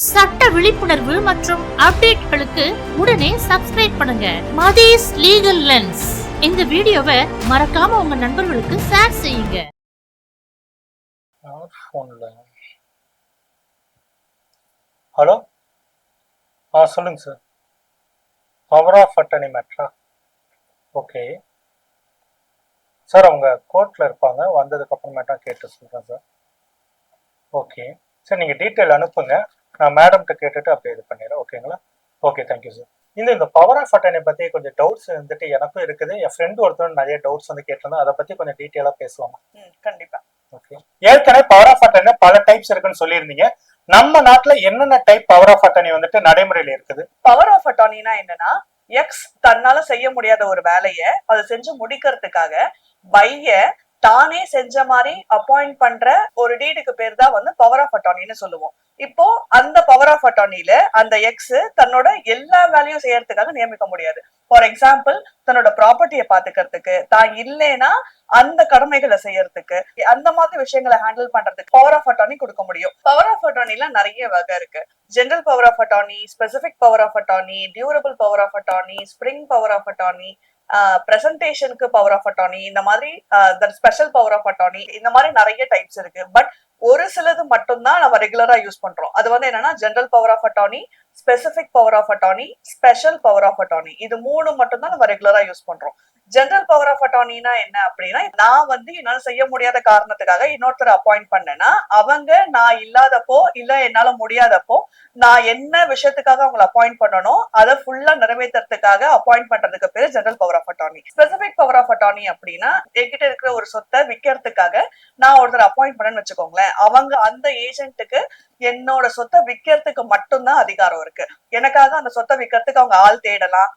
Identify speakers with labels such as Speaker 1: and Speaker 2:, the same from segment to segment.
Speaker 1: சட்ட விழிப்புணர்வு மற்றும் அப்டேட்களுக்கு உடனே சப்ஸ்கிரைப் பண்ணுங்க மதீஸ் லீகல் லென்ஸ். இந்த வீடியோவை மறக்காம உங்க நண்பர்களுக்கு ஷேர் செய்யுங்க.
Speaker 2: ஹலோ, சொல்லுங்க சார். பவர் ஆஃப் அட்டர்னி மேட்ரா? ஓகே சார், அவங்க கோர்ட்டில் இருப்பாங்க, வந்ததுக்கு அப்புறமேட்டா கேட்டு சொல்கிறேன் சார். ஓகே சார், நீங்கள் டீட்டெயில் அனுப்புங்க, நான் மேடம்கிட்ட கேட்டுட்டு அப்படியே இது பண்ணிடுறேன். ஓகேங்களா? Okay, thank you sir. இந்த பவர் ஆஃப் அட்டர்னி பற்றி கொஞ்சம் டவுட்ஸ் வந்துட்டு எனக்கும் இருக்குது, என் ஃப்ரெண்டு ஒருத்தர் நிறைய டவுட்ஸ் வந்து கேட்டிருந்தேன், அதை பற்றி கொஞ்சம் டீட்டெயிலாக பேசலாமா?
Speaker 3: கண்டிப்பா.
Speaker 2: ஓகே, ஏற்கனவே பவர் ஆஃப் அட்டர்னி பல டைப்ஸ் இருக்குன்னு சொல்லியிருந்தீங்க. நம்ம நாட்டுல என்னென்ன டைப் பவர் ஆஃப் அட்டர்னி வந்துட்டு நடைமுறையில இருக்குது?
Speaker 3: பவர் ஆஃப் அட்டர்னினா என்னன்னா, எக்ஸ் தன்னால செய்ய முடியாத ஒரு வேலைய அதை செஞ்சு முடிக்கிறதுக்காக பைய தானே செஞ்ச மாதிரி அப்பாயிண்ட் பண்ற ஒரு டீடுக்கு பேர் தான் வந்து பவர் ஆஃப் அட்டர்னின்னு சொல்லுவோம். இப்போ அந்த பவர் ஆஃப் அட்டர்னில அந்த எக்ஸ் தன்னோட எல்லா வேலையும் செய்யறதுக்காக நியமிக்க முடியாது. ஃபார் எக்ஸாம்பிள், தன்னோட ப்ராப்பர்ட்டியை பாத்துக்கிறதுக்கு, தான் இல்லைன்னா அந்த கடமைகளை செய்யறதுக்கு, அந்த மாதிரி விஷயங்களை ஹேண்டில் பண்றதுக்கு பவர் ஆஃப் அட்டர்னி கொடுக்க முடியும். பவர் ஆஃப் அட்டர்னில நிறைய வகை இருக்கு. General power of attorney, specific power of attorney, durable power of attorney, spring power of attorney, பிரசன்டேஷனுக்கு பவர் ஆஃப் அட்டர்னி, இந்த மாதிரி ஸ்பெஷல் பவர் ஆஃப் அட்டர்னி, இந்த மாதிரி நிறைய டைப்ஸ் இருக்கு. பட் ஒரு சிலது மட்டும்தான் நம்ம ரெகுலரா யூஸ் பண்றோம். அது வந்து என்னன்னா, general power of attorney, specific power of attorney, special power of attorney, இது மூணு மட்டும் தான் நம்ம ரெகுலரா யூஸ் பண்றோம். ஜெனரல் பவர் ஆஃப் அட்டர்னினா என்ன அப்படின்னா, நான் வந்து என்னால செய்ய முடியாத காரணத்துக்காக இன்னொருத்தர் அப்பாயிண்ட் பண்ணேன்னா, அவங்க நான் இல்லாதப்போ இல்ல என்னால முடியாதப்போ நான் என்ன விஷயத்துக்காக அவங்களை அப்பாயிண்ட் பண்ணணும் அதை ஃபுல்லா நிறைவேற்றுறதுக்காக அப்பாயிண்ட் பண்றதுக்கு பேரு general power of attorney. Specific power of attorney அப்படின்னா, என்கிட்ட இருக்கிற ஒரு சொத்தை விற்கிறதுக்காக நான் ஒருத்தர் அப்பாயிண்ட் பண்ணேன்னு வச்சுக்கோங்களேன், அவங்க அந்த ஏஜென்ட்டுக்கு என்னோட சொத்தை விற்கிறதுக்கு மட்டும்தான் அதிகாரம் இருக்கு. எனக்காக அந்த சொத்தை விற்கிறதுக்கு அவங்க ஆள் தேடலாம்,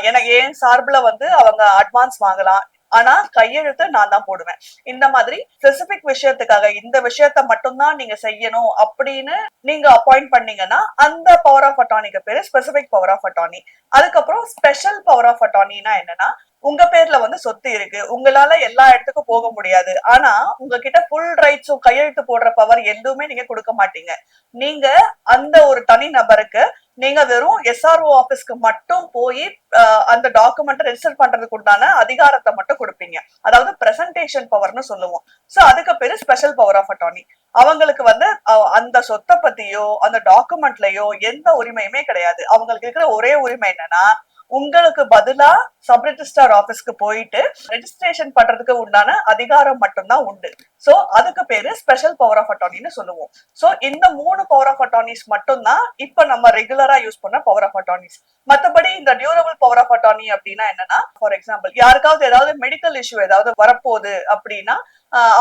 Speaker 3: எனக்கு ஏன் சார்பில் வந்து அவங்க அட்வான்ஸ் வாங்கலாம், ஆனா கையெழுத்து நான் தான் போடுவேன். இந்த மாதிரி ஸ்பெசிபிக் விஷயத்துக்காக இந்த விஷயத்த மட்டும்தான் நீங்க செய்யணும் அப்படின்னு நீங்க அப்பாயிண்ட் பண்ணீங்கன்னா அந்த பவர் ஆஃப் அட்டர்னிக்கு பேரு ஸ்பெசிபிக் பவர் ஆஃப் அட்டர்னி. அதுக்கப்புறம் ஸ்பெஷல் பவர் ஆஃப் அட்டர்னினா என்னன்னா, உங்க பேர்ல வந்து சொத்து இருக்கு, உங்களால எல்லா இடத்துக்கும் போக முடியாது, ஆனா உங்ககிட்ட ஃபுல் ரைட்ஸும் கையெழுத்து போடுற பவர் எதுவுமே நீங்க கொடுக்க மாட்டீங்க. நீங்க அந்த ஒரு தனி நபருக்கு நீங்க வெறும் எஸ்ஆர்ஓ ஆபீஸ்க்கு மட்டும் போய் அந்த டாக்குமெண்ட் ரெஜிஸ்டர் பண்றதுக்கு உண்டான அதிகாரத்தை மட்டும் கொடுப்பீங்க. அதாவது பிரசன்டேஷன் பவர்னு சொல்லுவோம். சோ அதுக்கு பேரு ஸ்பெஷல் பவர் ஆஃப் அட்டர்னி. அவங்களுக்கு வந்து அந்த சொத்தை பத்தியோ அந்த டாக்குமெண்ட்லயோ எந்த உரிமையுமே கிடையாது. அவங்களுக்கு இருக்கிற ஒரே உரிமை என்னன்னா, உங்களுக்கு பதிலா சப் ரெஜிஸ்ட்ரார் ஆபீஸ்க்கு போயிட்டு ரெஜிஸ்ட்ரேஷன் பண்றதுக்கு உண்டான அதிகாரம் மட்டும்தான் உண்டு. சோ அதுக்கு பேரு ஸ்பெஷல் பவர் ஆஃப் அட்டர்னின்னு சொல்லுவோம். சோ இந்த மூணு பவர் ஆஃப் அட்டர்னிஸ் மட்டும்தான் இப்ப நம்ம ரெகுலரா யூஸ் பண்ண பவர் ஆஃப் அட்டர்னிஸ். மத்தபடி இந்த டியூரபிள் பவர் ஆஃப் அட்டர்னி அப்படின்னா என்னன்னா, ஃபார் எக்ஸாம்பிள், யாருக்காவது ஏதாவது மெடிக்கல் இஷ்யூ ஏதாவது வரப்போகுது அப்படின்னா,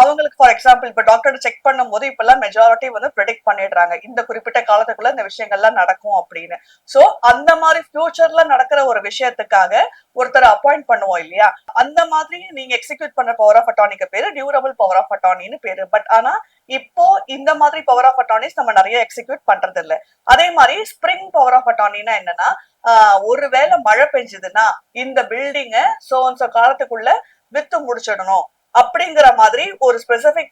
Speaker 3: அவங்களுக்கு ஃபார் எக்ஸாம்பிள் இப்ப டாக்டர் செக் பண்ணும் போது இப்ப எல்லாம் மெஜாரிட்டி வந்து ப்ரெடிக்ட் பண்ணிடுறாங்க இந்த குறிப்பிட்ட காலத்துக்குள்ள இந்த விஷயங்கள்லாம் நடக்கும் அப்படின்னு. சோ அந்த மாதிரி ஃபியூச்சர்ல நடக்கிற ஒரு விஷயத்துக்காக ஒருத்தர் அப்பாயிண்ட் பண்ணுவோம் இல்லையா, அந்த மாதிரி நீங்க எக்ஸிக்யூட் பண்ற பவர் ஆஃப் அட்டர்னிக்கு பேரு டியூரபிள் பவர் ஆஃப் அட்டர்னின்னு பேரு. பட் ஆனா இப்போ இந்த மாதிரி பவர் ஆஃப் அட்டர்னிஸ் நம்ம நிறைய எக்ஸிக்யூட் பண்றது இல்ல. அதே மாதிரி ஸ்பிரிங் பவர் ஆஃப் அட்டர்னினா என்னன்னா, ஒருவேளை மழை பெஞ்சதுன்னா இந்த பில்டிங்க சோ காலத்துக்குள்ள வித்து முடிச்சிடணும் அப்படிங்கிற மாதிரி ஒரு ஸ்பெசிபிக்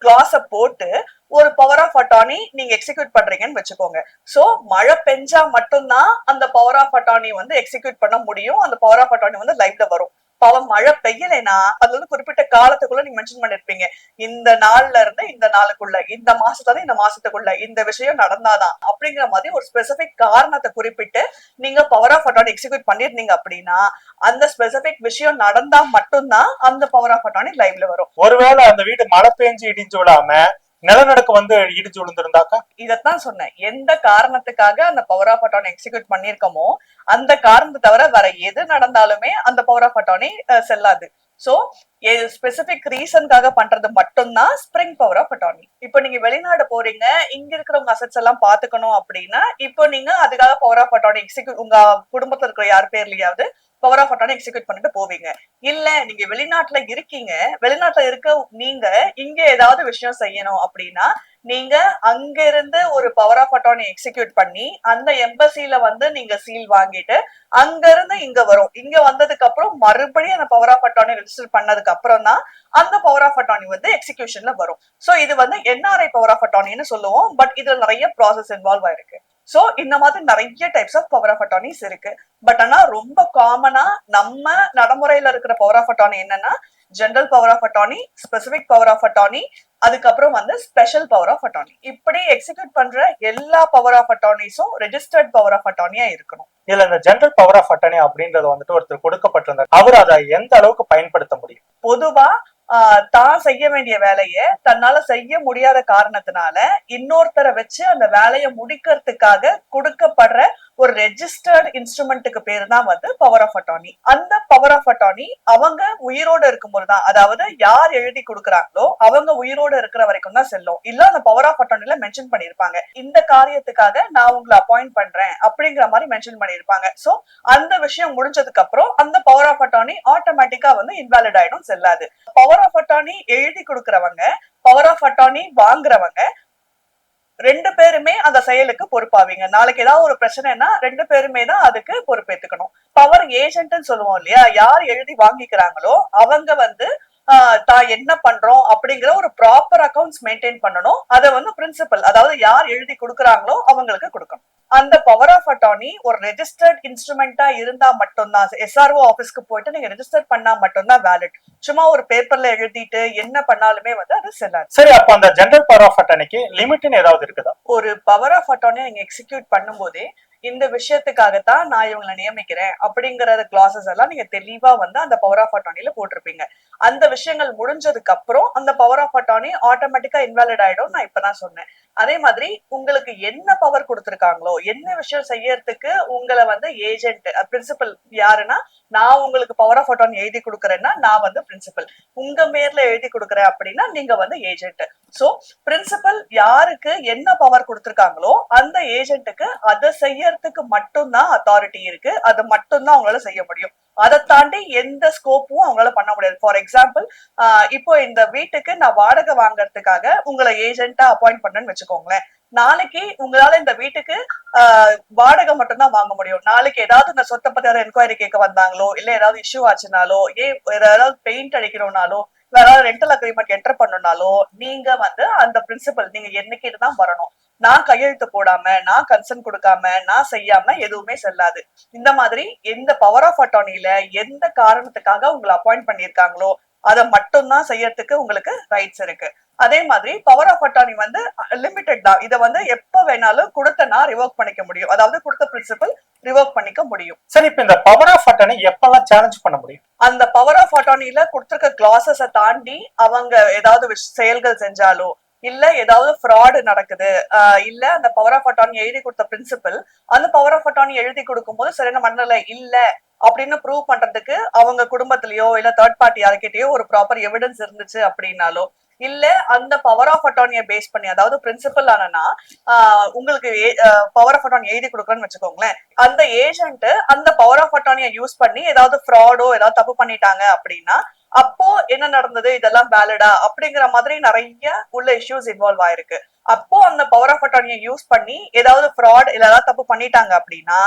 Speaker 3: கிளாஸ போட்டு ஒரு பவர் ஆஃப் அட்டர்னி நீங்க எக்ஸிக்யூட் பண்றீங்கன்னு வச்சுக்கோங்க. சோ மழை பெஞ்சா மட்டும்தான் அந்த பவர் ஆஃப் அட்டர்னி வந்து எக்ஸிக்யூட் பண்ண முடியும், அந்த பவர் ஆஃப் அட்டர்னி வந்து லைவ்ல வரும். பவர் மழை பெய்யலைன்னா அது வந்து குறிப்பிட்ட காலத்துக்குள்ள நீங்க மென்ஷன் பண்ணிருப்பீங்க, இந்த நாள்ல இருந்து இந்த நாளுக்குள்ள, இந்த மாசத்துல இந்த மாசத்துக்குள்ள இந்த விஷயம் நடந்தாதான் அப்படிங்கிற மாதிரி ஒரு ஸ்பெசிபிக் காரணத்தை குறிப்பிட்டு நீங்க பவர் ஆஃப் அட்டர்னி எக்ஸிக்யூட் பண்ணிருந்தீங்க அப்படின்னா அந்த ஸ்பெசிபிக் விஷயம் நடந்தா மட்டும்தான் அந்த பவர் ஆஃப் அட்டர்னி லைவ்ல வரும்.
Speaker 2: ஒருவேளை அந்த வீடு மழை பெஞ்சு இடிஞ்சு விடாம நிலநடுக்கு வந்து இடிஞ்சு விழுந்திருந்தாக்கா?
Speaker 3: இதத்தான் சொன்னேன், எந்த காரணத்துக்காக அந்த பவர் ஆஃப் அட்டர்னி எக்ஸிக்யூட் பண்ணிருக்கோமோ அந்த காரணத்தை தவிர வேற எது நடந்தாலுமே அந்த பவர் ஆஃப் அட்டர்னி செல்லாது. சோ ஸ்பெசிபிக் ரீசன்காக பண்றது மட்டும்தான் ஸ்பிரிங் பவர் ஆஃப் அட்டர்னி. இப்போ நீங்க வெளிநாடு போறீங்க, இங்க இருக்கிறவங்க அசெட்ஸ் எல்லாம் பாத்துக்கணும் அப்படின்னா இப்போ நீங்க அதுக்காக பவர் ஆஃப் அட்டர்னி எக்ஸிக்யூட் உங்க குடும்பத்துல இருக்கிற யார் பேர்லயாவது பவர் ஆஃப் அட்டர்னி எக்ஸிக்யூட் பண்ணிட்டு போவீங்க. இல்ல நீங்க வெளிநாட்டுல இருக்கீங்க, வெளிநாட்டுல இருக்க நீங்க இங்க ஏதாவது விஷயம் செய்யணும் அப்படின்னா நீங்க அங்க இருந்து ஒரு பவர் ஆஃப் அட்டார்னி எக்ஸிக்யூட் பண்ணி அந்த எம்பசில வந்து நீங்க சீல் வாங்கிட்டு அங்க இருந்து இங்க வரும். இங்க வந்ததுக்கு அப்புறம் மறுபடியும் அந்த பவர் ஆஃப் அட்டார்னி ரெஜிஸ்டர் பண்ணதுக்கு அப்புறம் தான் அந்த பவர் ஆஃப் அட்டார்னி வந்து எக்ஸிகியூஷன்ல வரும். சோ இது வந்து என்ஆர்ஐ பவர் ஆஃப் அட்டார்னின்னு சொல்லுவோம். பட் இதுல நிறைய ப்ராசஸ் இன்வால்வ் ஆயிருக்கு. சோ இந்த மாதிரி நிறைய types of power of attorneys இருக்கு. பட் ஆனா ரொம்ப காமனா நம்ம நடைமுறையில இருக்கிற பவர் ஆஃப் அட்டார்னி என்னன்னா general power of attorney, specific power of attorney, அதுக்கப்புறம் வந்து ஸ்பெஷல் பவர் ஆஃப் அட்டார்னி. இப்படி எக்ஸிக்யூட் பண்ற எல்லா பவர் ஆஃப் அட்டார்னிஸும் ரெஜிஸ்டர்ட் பவர் ஆஃப் அட்டார்னியா இருக்கணும்.
Speaker 2: இதுல இந்த ஜெனரல் பவர் ஆஃப் அட்டார்னி அப்படின்றது வந்துட்டு ஒருத்தர் கொடுக்கப்பட்டிருந்தார், அவர் அதை எந்த அளவுக்கு பயன்படுத்த முடியும்?
Speaker 3: பொதுவா தான் செய்ய வேண்டிய வேலைய தன்னால செய்ய முடியாத காரணத்தினால இன்னொருத்தரை வச்சு அந்த வேலையை முடிக்கிறதுக்காக கொடுக்கப்படுற ஒரு ரெஜிஸ்டர்ட் இன்ஸ்ட்ருமெண்ட்டுக்கு பேரு தான் வந்து பவர் ஆஃப் அட்டார்னி. அந்த பவர் ஆஃப் அட்டார்னி அவங்க உயிரோட இருக்கும்போது தான், அதாவது யார் எழுதி கொடுக்குறாங்களோ அவங்க உயிரோட இருக்கிற வரைக்கும் தான் செல்லும். இல்ல அந்த பவர் ஆஃப் அட்டார்னில மென்ஷன் பண்ணிருப்பாங்க, இந்த காரியத்துக்காக நான் உங்களை அப்பாயிண்ட் பண்றேன் அப்படிங்கிற மாதிரி மென்ஷன் பண்ணிருப்பாங்க. சோ அந்த விஷயம் முடிஞ்சதுக்கு அப்புறம் அந்த பவர் ஆஃப் அட்டார்னி ஆட்டோமேட்டிக்கா வந்து இன்வாலிட் ஆயிடும், செல்லாது. பவர் ஆஃப் அட்டார்னி எழுதி கொடுக்கறவங்க, பவர் ஆஃப் அட்டார்னி வாங்குறவங்க ரெண்டு பேருமே அந்த செயலுக்கு பொறுப்பாவீங்க. நாளைக்கு ஏதாவது ஒரு பிரச்சனைனா ரெண்டு பேருமே தான் அதுக்கு பொறுப்பேத்துக்கணும். பவர் ஏஜென்ட்னு சொல்லுவோம் இல்லையா, யார் எழுதி வாங்கிக்கிறாங்களோ அவங்க வந்து தான் என்ன பண்றோம் அப்படிங்கிற ஒரு ப்ராப்பர் அக்கௌண்ட்ஸ் மெயின்டைன் பண்ணணும். அதை வந்து பிரின்சிபல், அதாவது யார் எழுதி கொடுக்குறாங்களோ அவங்களுக்கு கொடுக்கணும். அந்த பவர் ஆஃப் அட்டார்னி ஒரு ரெஜிஸ்டர்ட் இன்ஸ்ட்ருமெண்டா இருந்தா மட்டும்தான், எஸ்ஆர்ஓ ஆபீஸ்க்கு போயிட்டு நீங்க ரெஜிஸ்டர் பண்ணா மட்டும்தான் வேலிட். சும்மா ஒரு பேப்பர்ல எழுதிட்டு என்ன பண்ணாலுமே வந்து அது செல்லாது.
Speaker 2: சரி, அப்ப அந்த ஜெனரல் பவர் ஆஃப் அட்டார்னிக்கு லிமிட்னு ஏதாவது இருக்குதா?
Speaker 3: ஒரு பவர் ஆஃப் அட்டார்னி நீங்க எக்ஸிக்யூட் பண்ணும்போதே இந்த விஷயத்துக்காகத்தான் நான் இவங்களை நியமிக்கிறேன் அப்படிங்கற கிளாசஸ் எல்லாம் நீங்க தெளிவா வந்து அந்த பவர் ஆஃப் அட்டார்னில போட்டிருப்பீங்க. அந்த விஷயங்கள் முடிஞ்சதுக்கு அப்புறம் அந்த பவர் ஆஃப் அட்டார்னி ஆட்டோமேட்டிக்கா இன்வாலிட் ஆயிடும். நான் இப்பதான் சொன்னேன். அதே மாதிரி உங்களுக்கு என்ன பவர் கொடுத்திருக்காங்களோ, என்ன விஷயம் செய்யறதுக்கு உங்களை வந்து ஏஜென்ட், பிரின்சிபல் யாருன்னா, நான் உங்களுக்கு பவர் ஆஃப் அட்டார்னி எழுதி கொடுக்குறேன்னா நான் வந்து பிரின்சிபல், உங்க பேர்ல எழுதி கொடுக்குறேன் அப்படின்னா நீங்க வந்து ஏஜென்ட். சோ பிரின்சிபல் யாருக்கு என்ன பவர் கொடுத்திருக்காங்களோ அந்த ஏஜென்ட்டுக்கு அதை செய்யறதுக்கு மட்டும்தான் அத்தாரிட்டி இருக்கு, அது மட்டும்தான் அவங்களால செய்ய முடியும். அதை தாண்டி எந்த ஸ்கோப்பும் அவங்களால பண்ண முடியாது. ஃபார் எக்ஸாம்பிள், இப்போ இந்த வீட்டுக்கு நான் வாடகை வாங்கறதுக்காக உங்களை ஏஜென்ட்டா அப்பாயிண்ட் பண்றேன்னு வச்சுக்கோங்களேன். நாளைக்கு உங்களால இந்த வீட்டுக்கு வாடகை மட்டும்தான் வாங்க முடியும். நாளைக்கு ஏதாவது இந்த சொத்தை பத்தி யாராவது என்கொயரி கேட்க வந்தாங்களோ, இல்ல ஏதாவது இஷ்யூ ஆச்சுனாலோ, ஏதாவது பெயிண்ட் அடிக்கணும்னாலோ, வேற ஏதாவது ரெண்டல் அக்ரிமெண்ட் என்டர் பண்ணணும்னாலோ நீங்க வந்து அந்த பிரின்சிபல் நீங்க என்னைக்கிட்டு தான் வரணும். நான் கையெழுத்து போடாம, நான் கன்சர்ன் கொடுக்காம, நான் செய்யாம எதுவுமே செல்லாது. இந்த மாதிரி எந்த பவர் ஆஃப் அட்டார்னில எந்த காரணத்துக்காக உங்களை அப்பாயிண்ட் பண்ணிருக்காங்களோ அதை மட்டும்தான் செய்யறதுக்கு உங்களுக்கு ரைட்ஸ் இருக்கு. அதே மாதிரி பவர் ஆஃப் அட்டார்னி வந்து லிமிடெட் தான். இதை வந்து எப்ப வேணாலும் கொடுத்தனா ரிவோக் பண்ணிக்க முடியும், அதாவது கொடுத்த பிரின்சிபல் ரிவோக் பண்ணிக்க முடியும்.
Speaker 2: சரி, இப்ப இந்த பவர் ஆஃப் அட்டார்னி எப்பெல்லாம் சேலஞ்ச் பண்ண முடியும்?
Speaker 3: அந்த பவர் ஆஃப் அட்டார்னில கொடுத்திருக்க கிளாசஸை தாண்டி அவங்க ஏதாவது செயல்கள் செஞ்சாலோ, இல்ல ஏதாவது ஃப்ராடு நடக்குது, இல்ல அந்த பவர் ஆஃப் அட்டார்னி எழுதி கொடுத்த பிரின்சிபல் அந்த பவர் ஆஃப் அட்டார்னி எழுதி கொடுக்கும் போது சரியான மனநிலை இல்ல அப்படின்னு ப்ரூவ் பண்றதுக்கு அவங்க குடும்பத்திலயோ இல்ல தேர்ட் பார்ட்டி யார்கிட்டயோ ஒரு ப்ராப்பர் எவிடன்ஸ் இருந்துச்சு அப்படின்னாலோ, இல்ல அந்த பவர் ஆஃப் அட்டார்னியை பேஸ் பண்ணி, அதாவது பிரின்சிபல் ஆனா உங்களுக்கு பவர் ஆஃப் அட்டார்னி எழுதி கொடுக்குறேன்னு வச்சுக்கோங்களேன், அந்த ஏஜென்ட் அந்த பவர் ஆஃப் அட்டார்னியை யூஸ் பண்ணி ஏதாவது ஃப்ராடோ ஏதாவது தப்பு பண்ணிட்டாங்க அப்படின்னா அப்போ என்ன நடந்தது, இதெல்லாம் வேலிடா அப்படிங்கிற மாதிரி நிறைய உள்ள இஷ்யூஸ் இன்வால்வ் ஆயிருக்கு. அப்போ அந்த பவர் ஆஃப் அட்டார்னியை யூஸ் பண்ணி ஏதாவது ஃப்ராட் இல்ல ஏதாவது தப்பு பண்ணிட்டாங்க அப்படின்னா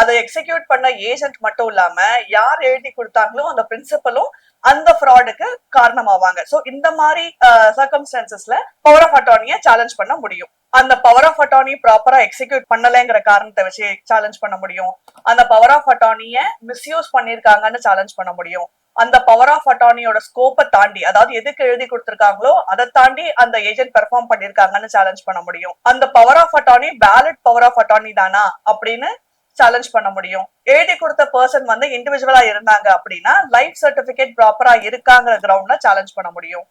Speaker 3: அதை எக்ஸிக்யூட் பண்ண ஏஜென்ட் மட்டும் இல்லாம யார் எழுதி கொடுத்தாங்களோ அந்த பிரின்சிபலும் அந்த ஃப்ராடுக்கு காரணமாவாங்க. சோ இந்த மாதிரி சர்க்கம்ஸ்டான்சஸ்ல பவர் ஆஃப் அட்டார்னியை சேலஞ்ச் பண்ண முடியும். அந்த பவர் ஆஃப் அட்டார்னி ப்ராப்பரா எக்ஸிக்யூட் பண்ணலங்கிற காரணத்தை வச்சு சேலஞ்ச் பண்ண முடியும். அந்த பவர் ஆஃப் அட்டார்னியை மிஸ்யூஸ் பண்ணிருக்காங்கன்னு சேலஞ்ச் பண்ண முடியும். அந்த பவர் ஆஃப் அட்டார்னியோட ஸ்கோப்பை தாண்டி, அதாவது எதுக்கு எழுதி கொடுத்திருக்காங்களோ அதை தாண்டி அந்த ஏஜென்ட் பெர்ஃபார்ம் பண்ணிருக்காங்கன்னு சேலஞ்ச் பண்ண முடியும். அந்த power of attorney valid power of attorney தானா அப்படின்னு சேலஞ்ச் பண்ண முடியும். எழுதி கொடுத்த பர்சன் வந்து இண்டிவிஜுவலா இருந்தாங்க அப்படின்னா லைஃப் சர்டிபிகேட் ப்ராப்பரா இருக்காங்கிற கிரவுண்ட்ல சேலஞ்ச் பண்ண முடியும்.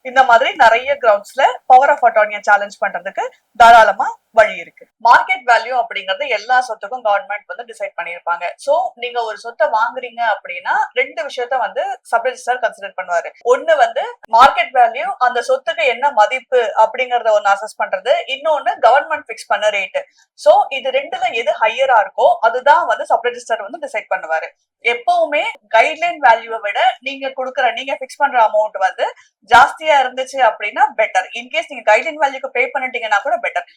Speaker 3: இந்த மாதிரி நிறைய கிரவுண்ட்ஸ்ல பவர் ஆஃப் அட்டார்னியை சேலஞ்ச் பண்றதுக்கு தாராளமா வழி இருக்கு. மார்க்கெட் வேல்யூ அப்படிங்கறது எல்லா சொத்துக்கும் கவர்மெண்ட் வந்து டிசைட் பண்ணிருப்பாங்க. சோ நீங்க ஒரு சொத்தை வாங்குறீங்க அப்படின்னா 2 விஷயத்த வந்து சப் ரெஜிஸ்ட்ரார் கன்சிடர் பண்ணுவாரு. ஒண்ணு வந்து மார்க்கெட் வேல்யூ, அந்த சொத்துக்கு என்ன மதிப்பு அப்படிங்கறத ஒன்னு அசஸ் பண்றது, இன்னொன்னு கவர்மெண்ட் பிக்ஸ் பண்ண ரேட். சோ இது ரெண்டுல எது ஹையரா இருக்கோ அதுதான் வந்து சப் ரெஜிஸ்ட்ரார் வந்து டிசைட் பண்ணுவாரு. எப்பவுமே கைட்லைன் வேல்யூவை விட நீங்க பிக்ஸ் பண்ற அமௌண்ட் வந்து ஜாஸ்தியா இருந்துச்சு அப்படின்னா பெட்டர். இன்கேஸ் நீங்க கைட்லைன் வேல்யூக்கு பே பண்ணிட்டீங்கன்னா கூட பெட்டர்.